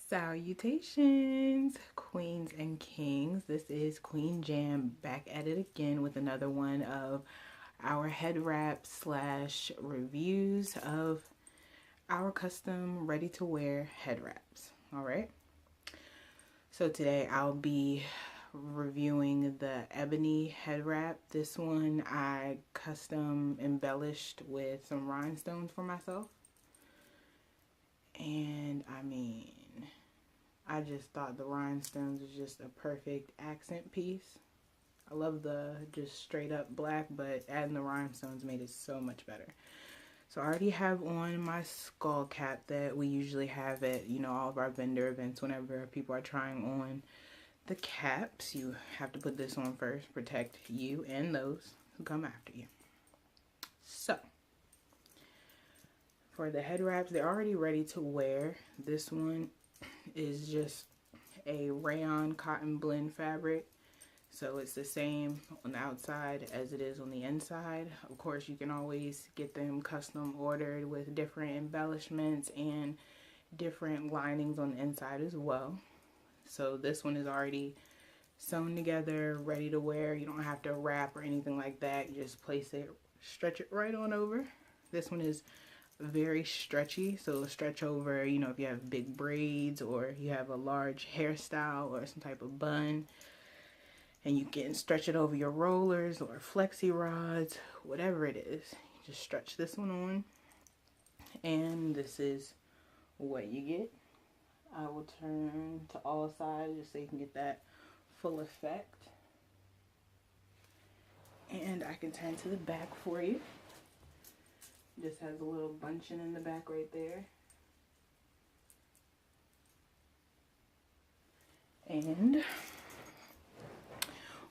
Salutations, queens and kings. This is Queen Jam back at it again with another one of our head wrap slash reviews of our custom ready to wear head wraps. All right. So today I'll be reviewing the Ebony head wrap. This one I custom embellished with some rhinestones for myself. And I mean, I just thought the rhinestones was just a perfect accent piece. I love the just straight up black, but adding the rhinestones made it so much better. So I already have on my skull cap that we usually have at, you know, all of our vendor events. Whenever people are trying on the caps, you have to put this on first, protect you and those who come after you. So for the head wraps, they're already ready to wear. This one is just a rayon cotton blend fabric, so it's the same on the outside as it is on the inside. Of course, you can always get them custom ordered with different embellishments and different linings on the inside as well. So this one is already sewn together, ready to wear. You don't have to wrap or anything like that. You just place it, stretch it right on over. This one is very stretchy, so it'll stretch over, you know, if you have big braids or you have a large hairstyle or some type of bun, and you can stretch it over your rollers or flexi rods, whatever it is. You just stretch this one on, and this is what you get. I will turn to all sides just so you can get that full effect, and I can turn to the back for you. Just has a little bunching in the back right there. And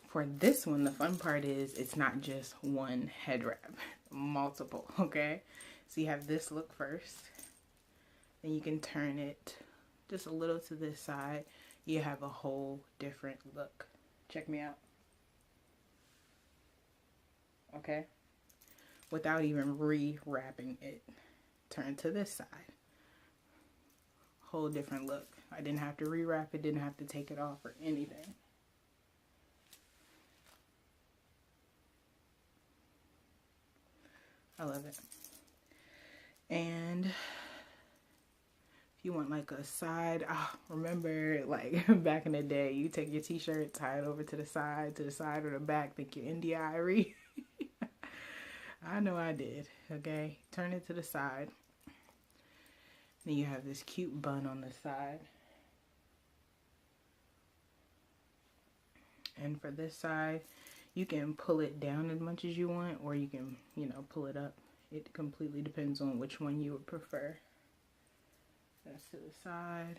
for this one, the fun part is it's not just one head wrap, multiple, okay? So you have this look first, then you can turn it just a little to this side. You have a whole different look. Check me out. Okay? Without even re-wrapping it. Turn to this side. Whole different look. I didn't have to re-wrap it, didn't have to take it off or anything. I love it. And if you want like a side, remember like back in the day, you take your t-shirt, tie it over to the side or the back, think you're India Irie. I know I did, okay? Turn it to the side. Then you have this cute bun on the side. And for this side, you can pull it down as much as you want, or you can, you know, pull it up. It completely depends on which one you would prefer. That's to the side.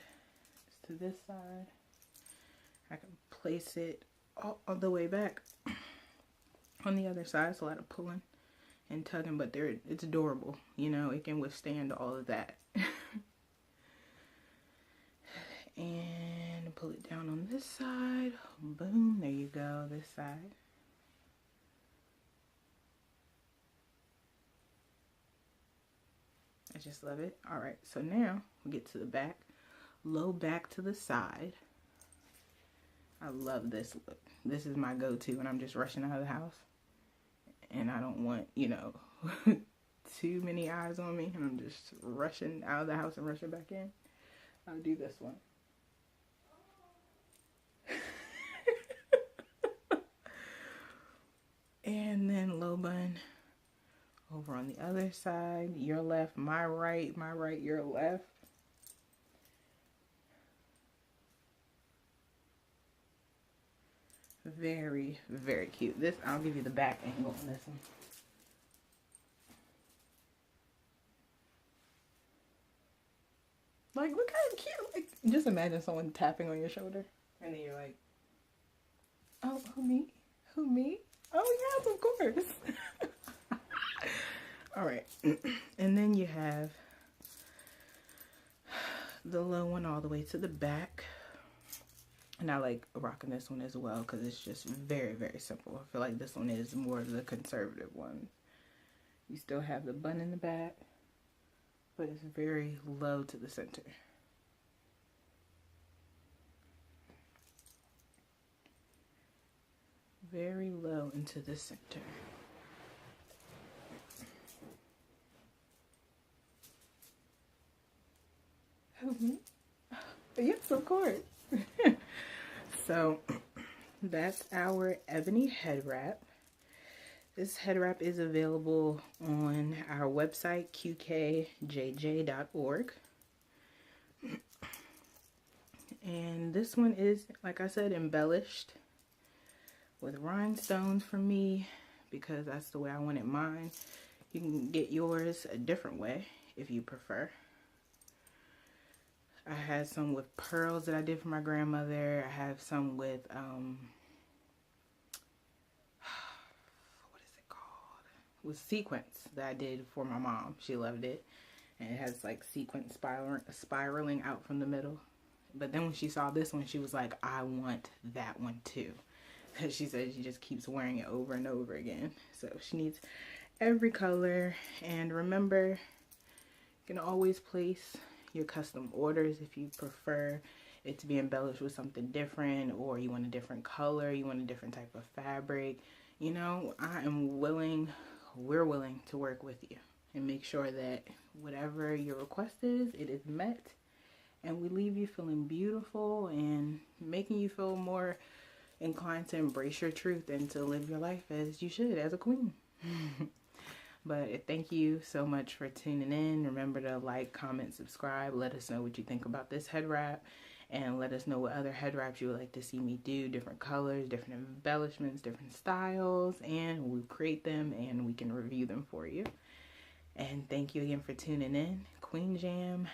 It's to this side. I can place it all the way back on the other side. It's a lot of pulling and tugging, but it's adorable, you know, it can withstand all of that. And pull it down on this side. Boom, there you go, this side. I just love it. All right, so now we get to the back. Low back to the side. I love this look. This is my go-to when I'm just rushing out of the house and I don't want, you know, too many eyes on me and I'm just rushing out of the house and rushing back in. I'll do this one. And then low bun over on the other side. Your left, my right, your left. Very, very cute. This, I'll give you the back angle on this one. Like, look how cute. Like, just imagine someone tapping on your shoulder. And then you're like, oh, who, me? Who, me? Oh, yes, of course. All right. And then you have the low one all the way to the back. And I like rocking this one as well because it's just very, very simple. I feel like this one is more of the conservative one. You still have the bun in the back, but it's very low to the center. very low into the center. Yes, of course. So that's our Ebony head wrap. This head wrap is available on our website, qk.jj.org. And this one is, like I said, embellished with rhinestones for me because that's the way I wanted mine. You can get yours a different way if you prefer. I had some with pearls that I did for my grandmother. I have some with, what is it called? With sequins that I did for my mom. She loved it. And it has like sequins spiraling out from the middle. But then when she saw this one, she was like, I want that one too. Because she said she just keeps wearing it over and over again. So she needs every color. And remember, you can always place your custom orders if you prefer it to be embellished with something different, or you want a different color, you want a different type of fabric. You know, we're willing to work with you and make sure that whatever your request is, it is met, and we leave you feeling beautiful and making you feel more inclined to embrace your truth and to live your life as you should, as a queen. But thank you so much for tuning in. Remember to like, comment, subscribe. Let us know what you think about this head wrap, and let us know what other head wraps you would like to see me do. Different colors, different embellishments, different styles, and we create them and we can review them for you. And thank you again for tuning in. Queen Jam